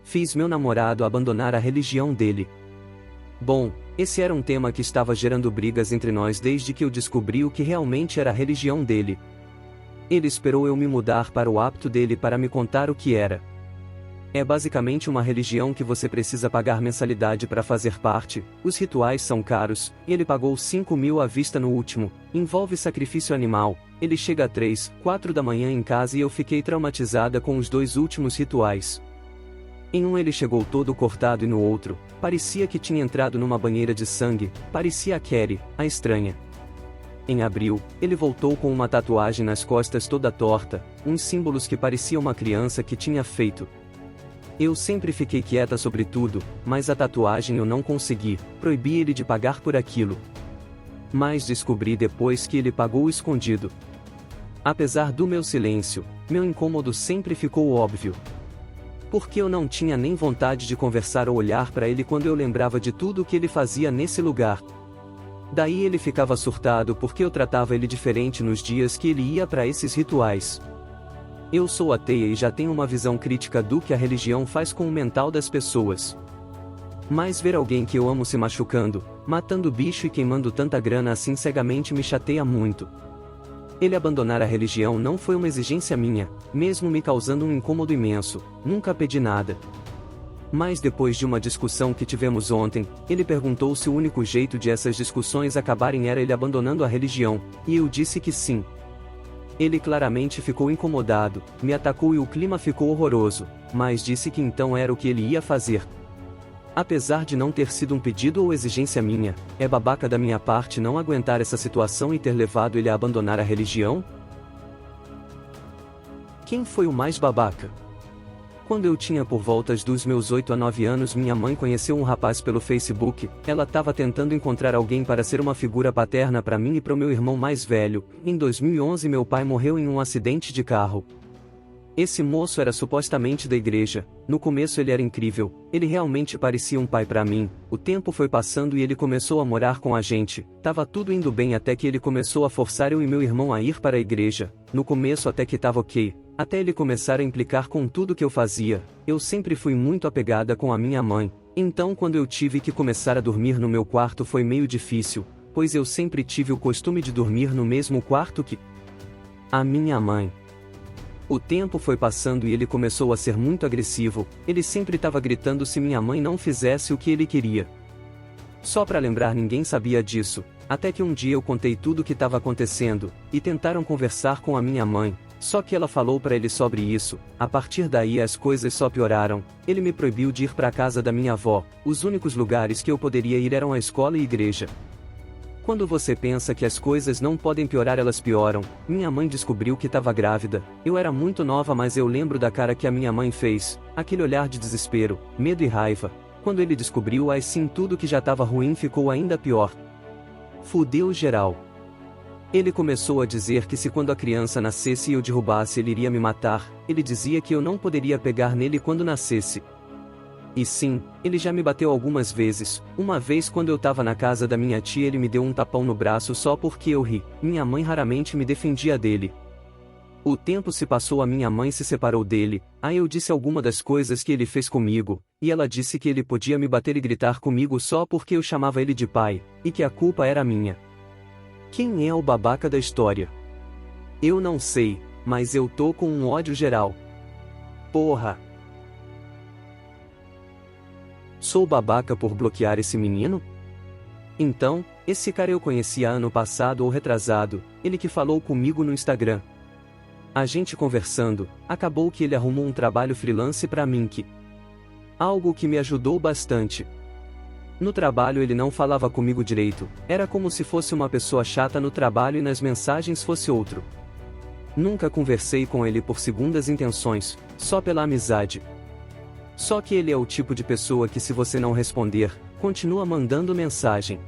Fiz meu namorado abandonar a religião dele. Bom, esse era um tema que estava gerando brigas entre nós desde que eu descobri o que realmente era a religião dele. Ele esperou eu me mudar para o hábito dele para me contar o que era. É basicamente uma religião que você precisa pagar mensalidade para fazer parte, os rituais são caros, e ele pagou 5.000 à vista no último, envolve sacrifício animal, ele chega a 3, 4 da manhã em casa e eu fiquei traumatizada com os 2 últimos rituais. Em um ele chegou todo cortado e no outro, parecia que tinha entrado numa banheira de sangue, parecia a Carrie, a estranha. Em abril, ele voltou com uma tatuagem nas costas toda torta, uns símbolos que parecia uma criança que tinha feito. Eu sempre fiquei quieta sobre tudo, mas a tatuagem eu não consegui, proibi ele de pagar por aquilo. Mas descobri depois que ele pagou escondido. Apesar do meu silêncio, meu incômodo sempre ficou óbvio. Porque eu não tinha nem vontade de conversar ou olhar para ele quando eu lembrava de tudo o que ele fazia nesse lugar. Daí ele ficava surtado porque eu tratava ele diferente nos dias que ele ia para esses rituais. Eu sou ateia e já tenho uma visão crítica do que a religião faz com o mental das pessoas. Mas ver alguém que eu amo se machucando, matando bicho e queimando tanta grana assim cegamente me chateia muito. Ele abandonar a religião não foi uma exigência minha, mesmo me causando um incômodo imenso, nunca pedi nada. Mas depois de uma discussão que tivemos ontem, ele perguntou se o único jeito de essas discussões acabarem era ele abandonando a religião, e eu disse que sim. Ele claramente ficou incomodado, me atacou e o clima ficou horroroso, mas disse que então era o que ele ia fazer. Apesar de não ter sido um pedido ou exigência minha, é babaca da minha parte não aguentar essa situação e ter levado ele a abandonar a religião? Quem foi o mais babaca? Quando eu tinha por voltas dos meus 8 a 9 anos, minha mãe conheceu um rapaz pelo Facebook, ela estava tentando encontrar alguém para ser uma figura paterna para mim e para o meu irmão mais velho. Em 2011 meu pai morreu em um acidente de carro. Esse moço era supostamente da igreja, no começo ele era incrível, ele realmente parecia um pai para mim, o tempo foi passando e ele começou a morar com a gente, tava tudo indo bem até que ele começou a forçar eu e meu irmão a ir para a igreja, no começo até que tava ok, até ele começar a implicar com tudo que eu fazia, eu sempre fui muito apegada com a minha mãe, então quando eu tive que começar a dormir no meu quarto foi meio difícil, pois eu sempre tive o costume de dormir no mesmo quarto que a minha mãe. O tempo foi passando e ele começou a ser muito agressivo, ele sempre estava gritando se minha mãe não fizesse o que ele queria. Só para lembrar, ninguém sabia disso, até que um dia eu contei tudo o que estava acontecendo, e tentaram conversar com a minha mãe, só que ela falou para ele sobre isso, a partir daí as coisas só pioraram, ele me proibiu de ir para a casa da minha avó, os únicos lugares que eu poderia ir eram a escola e igreja. Quando você pensa que as coisas não podem piorar, elas pioram. Minha mãe descobriu que estava grávida, eu era muito nova mas eu lembro da cara que a minha mãe fez, aquele olhar de desespero, medo e raiva. Quando ele descobriu assim tudo que já estava ruim ficou ainda pior. Fudeu geral. Ele começou a dizer que se quando a criança nascesse e eu derrubasse ele iria me matar, ele dizia que eu não poderia pegar nele quando nascesse. E sim, ele já me bateu algumas vezes, uma vez quando eu tava na casa da minha tia ele me deu um tapão no braço só porque eu ri, minha mãe raramente me defendia dele. O tempo se passou, a minha mãe se separou dele, aí eu disse alguma das coisas que ele fez comigo, e ela disse que ele podia me bater e gritar comigo só porque eu chamava ele de pai, e que a culpa era minha. Quem é o babaca da história? Eu não sei, mas eu tô com um ódio geral. Porra! Sou babaca por bloquear esse menino? Então, esse cara eu conhecia ano passado ou retrasado, ele que falou comigo no Instagram. A gente conversando, acabou que ele arrumou um trabalho freelance pra mim algo que me ajudou bastante. No trabalho ele não falava comigo direito, era como se fosse uma pessoa chata no trabalho e nas mensagens fosse outro. Nunca conversei com ele por segundas intenções, só pela amizade. Só que ele é o tipo de pessoa que se você não responder, continua mandando mensagem.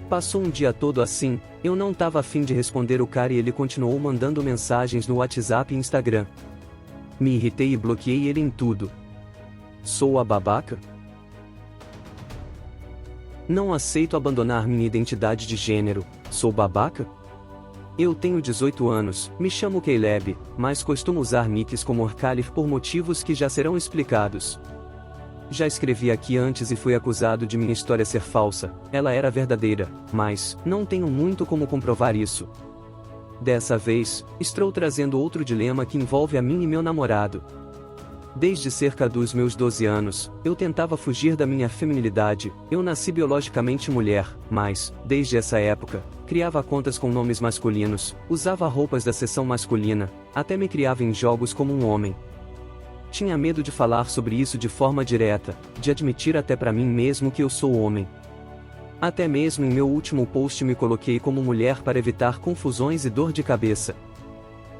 Passou um dia todo assim, eu não tava afim de responder o cara e ele continuou mandando mensagens no WhatsApp e Instagram. Me irritei e bloqueei ele em tudo. Sou a babaca? Não aceito abandonar minha identidade de gênero, sou babaca? Eu tenho 18 anos, me chamo Caleb, mas costumo usar nicks como Orcalif por motivos que já serão explicados. Já escrevi aqui antes e fui acusado de minha história ser falsa. Ela era verdadeira, mas não tenho muito como comprovar isso. Dessa vez, estou trazendo outro dilema que envolve a mim e meu namorado. Desde cerca dos meus 12 anos, eu tentava fugir da minha feminilidade. Eu nasci biologicamente mulher, mas, desde essa época, criava contas com nomes masculinos, usava roupas da seção masculina, até me criava em jogos como um homem. Tinha medo de falar sobre isso de forma direta, de admitir até para mim mesmo que eu sou homem. Até mesmo em meu último post me coloquei como mulher para evitar confusões e dor de cabeça.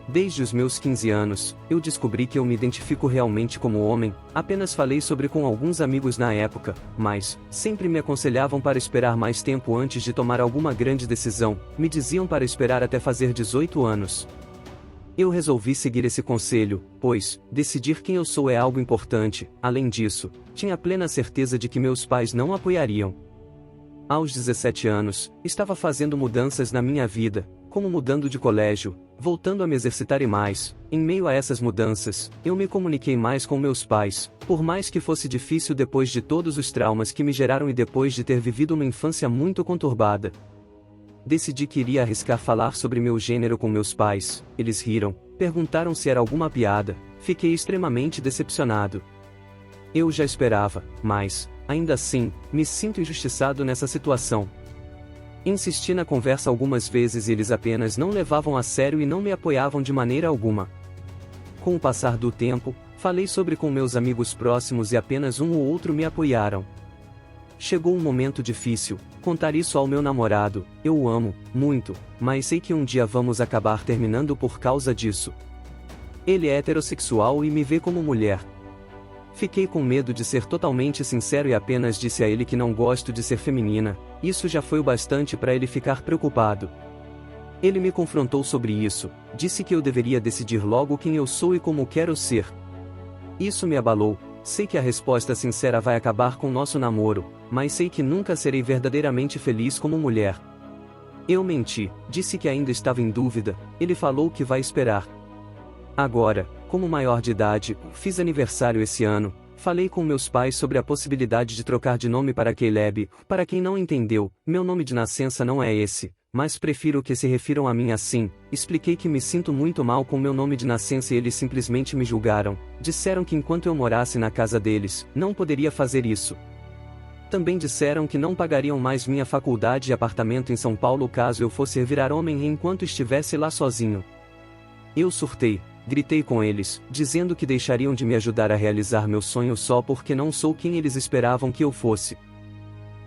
Desde os meus 15 anos, eu descobri que eu me identifico realmente como homem. Apenas falei sobre com alguns amigos na época, mas sempre me aconselhavam para esperar mais tempo antes de tomar alguma grande decisão, me diziam para esperar até fazer 18 anos. Eu resolvi seguir esse conselho, pois decidir quem eu sou é algo importante. Além disso, tinha plena certeza de que meus pais não apoiariam. Aos 17 anos, estava fazendo mudanças na minha vida, como mudando de colégio, voltando a me exercitar e mais. Em meio a essas mudanças, eu me comuniquei mais com meus pais, por mais que fosse difícil depois de todos os traumas que me geraram e depois de ter vivido uma infância muito conturbada. Decidi que iria arriscar falar sobre meu gênero com meus pais. Eles riram, perguntaram se era alguma piada. Fiquei extremamente decepcionado. Eu já esperava, mas, ainda assim, me sinto injustiçado nessa situação. Insisti na conversa algumas vezes e eles apenas não levavam a sério e não me apoiavam de maneira alguma. Com o passar do tempo, falei sobre com meus amigos próximos e apenas um ou outro me apoiaram. Chegou um momento difícil, contar isso ao meu namorado. Eu o amo, muito, mas sei que um dia vamos acabar terminando por causa disso. Ele é heterossexual e me vê como mulher. Fiquei com medo de ser totalmente sincero e apenas disse a ele que não gosto de ser feminina. Isso já foi o bastante para ele ficar preocupado. Ele me confrontou sobre isso, disse que eu deveria decidir logo quem eu sou e como quero ser. Isso me abalou. Sei que a resposta sincera vai acabar com nosso namoro, mas sei que nunca serei verdadeiramente feliz como mulher. Eu menti, disse que ainda estava em dúvida. Ele falou que vai esperar. Agora, como maior de idade, fiz aniversário esse ano. Falei com meus pais sobre a possibilidade de trocar de nome para Caleb. Para quem não entendeu, meu nome de nascença não é esse, mas prefiro que se refiram a mim assim. Expliquei que me sinto muito mal com meu nome de nascença e eles simplesmente me julgaram. Disseram que enquanto eu morasse na casa deles, não poderia fazer isso. Também disseram que não pagariam mais minha faculdade e apartamento em São Paulo caso eu fosse virar homem enquanto estivesse lá sozinho. Eu surtei. Gritei com eles, dizendo que deixariam de me ajudar a realizar meu sonho só porque não sou quem eles esperavam que eu fosse.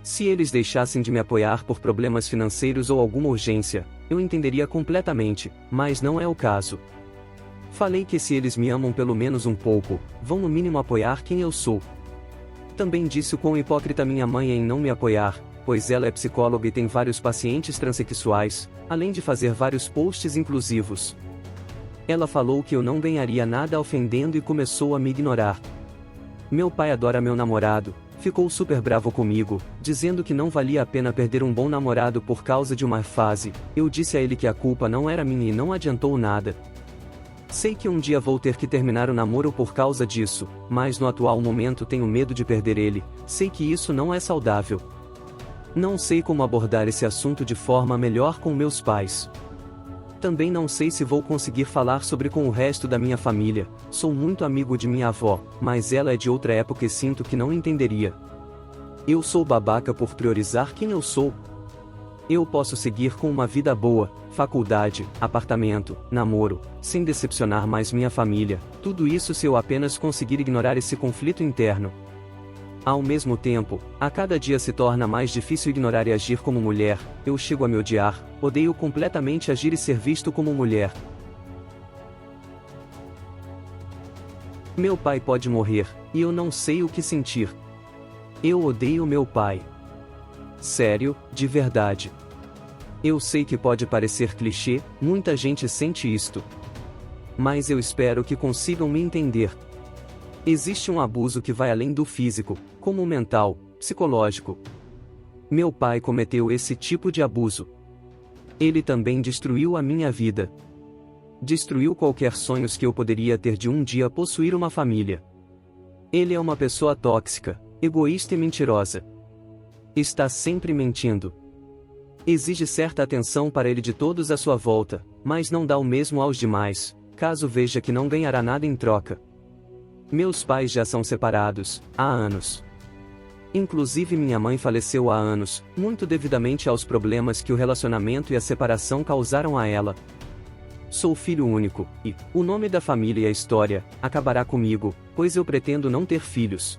Se eles deixassem de me apoiar por problemas financeiros ou alguma urgência, eu entenderia completamente, mas não é o caso. Falei que se eles me amam pelo menos um pouco, vão no mínimo apoiar quem eu sou. Também disse o quão hipócrita minha mãe é em não me apoiar, pois ela é psicóloga e tem vários pacientes transexuais, além de fazer vários posts inclusivos. Ela falou que eu não ganharia nada ofendendo e começou a me ignorar. Meu pai adora meu namorado, ficou super bravo comigo, dizendo que não valia a pena perder um bom namorado por causa de uma fase. Eu disse a ele que a culpa não era minha e não adiantou nada. Sei que um dia vou ter que terminar o namoro por causa disso, mas no atual momento tenho medo de perder ele. Sei que isso não é saudável. Não sei como abordar esse assunto de forma melhor com meus pais. Também não sei se vou conseguir falar sobre com o resto da minha família. Sou muito amigo de minha avó, mas ela é de outra época e sinto que não entenderia. Eu sou babaca por priorizar quem eu sou. Eu posso seguir com uma vida boa, faculdade, apartamento, namoro, sem decepcionar mais minha família. Tudo isso se eu apenas conseguir ignorar esse conflito interno. Ao mesmo tempo, a cada dia se torna mais difícil ignorar e agir como mulher. Eu chego a me odiar, odeio completamente agir e ser visto como mulher. Meu pai pode morrer, e eu não sei o que sentir. Eu odeio meu pai. Sério, de verdade. Eu sei que pode parecer clichê, muita gente sente isto. Mas eu espero que consigam me entender. Existe um abuso que vai além do físico, como o mental, psicológico. Meu pai cometeu esse tipo de abuso. Ele também destruiu a minha vida. Destruiu qualquer sonhos que eu poderia ter de um dia possuir uma família. Ele é uma pessoa tóxica, egoísta e mentirosa. Está sempre mentindo. Exige certa atenção para ele de todos à sua volta, mas não dá o mesmo aos demais, caso veja que não ganhará nada em troca. Meus pais já são separados, há anos. Inclusive minha mãe faleceu há anos, muito devidamente aos problemas que o relacionamento e a separação causaram a ela. Sou filho único, e o nome da família e a história acabará comigo, pois eu pretendo não ter filhos.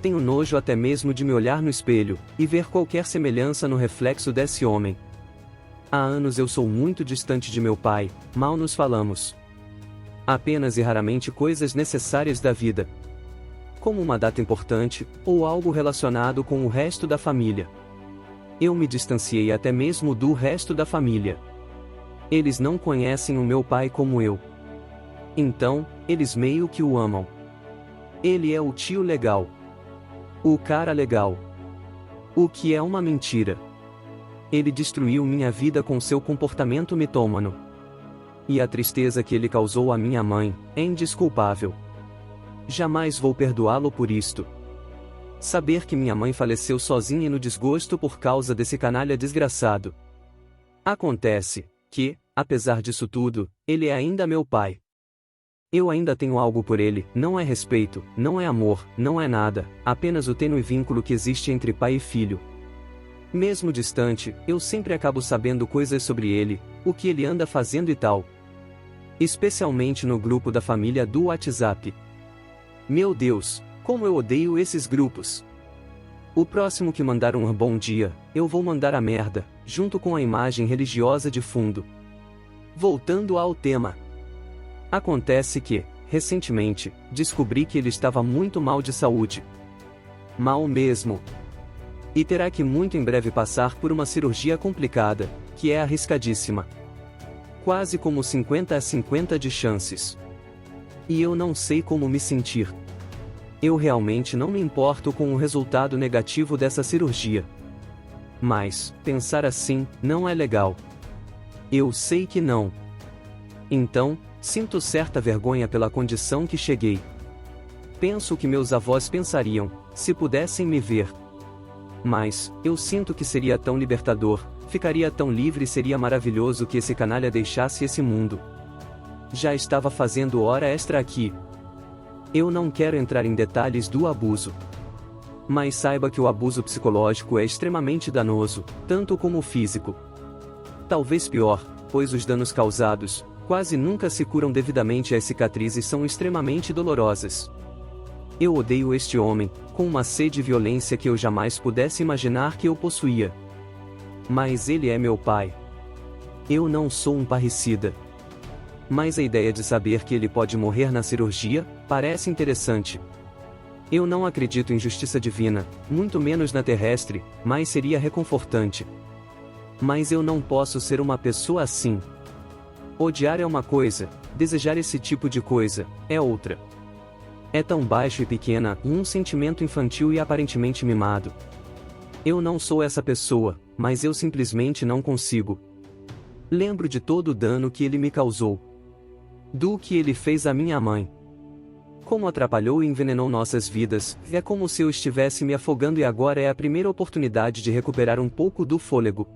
Tenho nojo até mesmo de me olhar no espelho e ver qualquer semelhança no reflexo desse homem. Há anos eu sou muito distante de meu pai, mal nos falamos. Apenas e raramente coisas necessárias da vida, como uma data importante, ou algo relacionado com o resto da família. Eu me distanciei até mesmo do resto da família. Eles não conhecem o meu pai como eu. Então, eles meio que o amam. Ele é o tio legal. O cara legal. O que é uma mentira. Ele destruiu minha vida com seu comportamento mitômano. E a tristeza que ele causou à minha mãe é indesculpável. Jamais vou perdoá-lo por isto. Saber que minha mãe faleceu sozinha e no desgosto por causa desse canalha desgraçado. Acontece que, apesar disso tudo, ele é ainda meu pai. Eu ainda tenho algo por ele, não é respeito, não é amor, não é nada, apenas o tênue vínculo que existe entre pai e filho. Mesmo distante, eu sempre acabo sabendo coisas sobre ele, o que ele anda fazendo e tal. Especialmente no grupo da família do WhatsApp. Meu Deus, como eu odeio esses grupos. O próximo que mandar um bom dia, eu vou mandar a merda, junto com a imagem religiosa de fundo. Voltando ao tema. Acontece que, recentemente, descobri que ele estava muito mal de saúde. Mal mesmo. E terá que muito em breve passar por uma cirurgia complicada, que é arriscadíssima. Quase como 50 a 50 de chances. E eu não sei como me sentir. Eu realmente não me importo com o resultado negativo dessa cirurgia. Mas, pensar assim, não é legal. Eu sei que não. Então, sinto certa vergonha pela condição que cheguei. Penso o que meus avós pensariam, se pudessem me ver. Mas, eu sinto que seria tão libertador, ficaria tão livre e seria maravilhoso que esse canalha deixasse esse mundo. Já estava fazendo hora extra aqui. Eu não quero entrar em detalhes do abuso. Mas saiba que o abuso psicológico é extremamente danoso, tanto como o físico. Talvez pior, pois os danos causados quase nunca se curam devidamente e as cicatrizes são extremamente dolorosas. Eu odeio este homem, com uma sede de violência que eu jamais pudesse imaginar que eu possuía. Mas ele é meu pai. Eu não sou um parricida. Mas a ideia de saber que ele pode morrer na cirurgia parece interessante. Eu não acredito em justiça divina, muito menos na terrestre, mas seria reconfortante. Mas eu não posso ser uma pessoa assim. Odiar é uma coisa, desejar esse tipo de coisa é outra. É tão baixo e pequena, um sentimento infantil e aparentemente mimado. Eu não sou essa pessoa, mas eu simplesmente não consigo. Lembro de todo o dano que ele me causou. Do que ele fez à minha mãe. Como atrapalhou e envenenou nossas vidas, é como se eu estivesse me afogando e agora é a primeira oportunidade de recuperar um pouco do fôlego.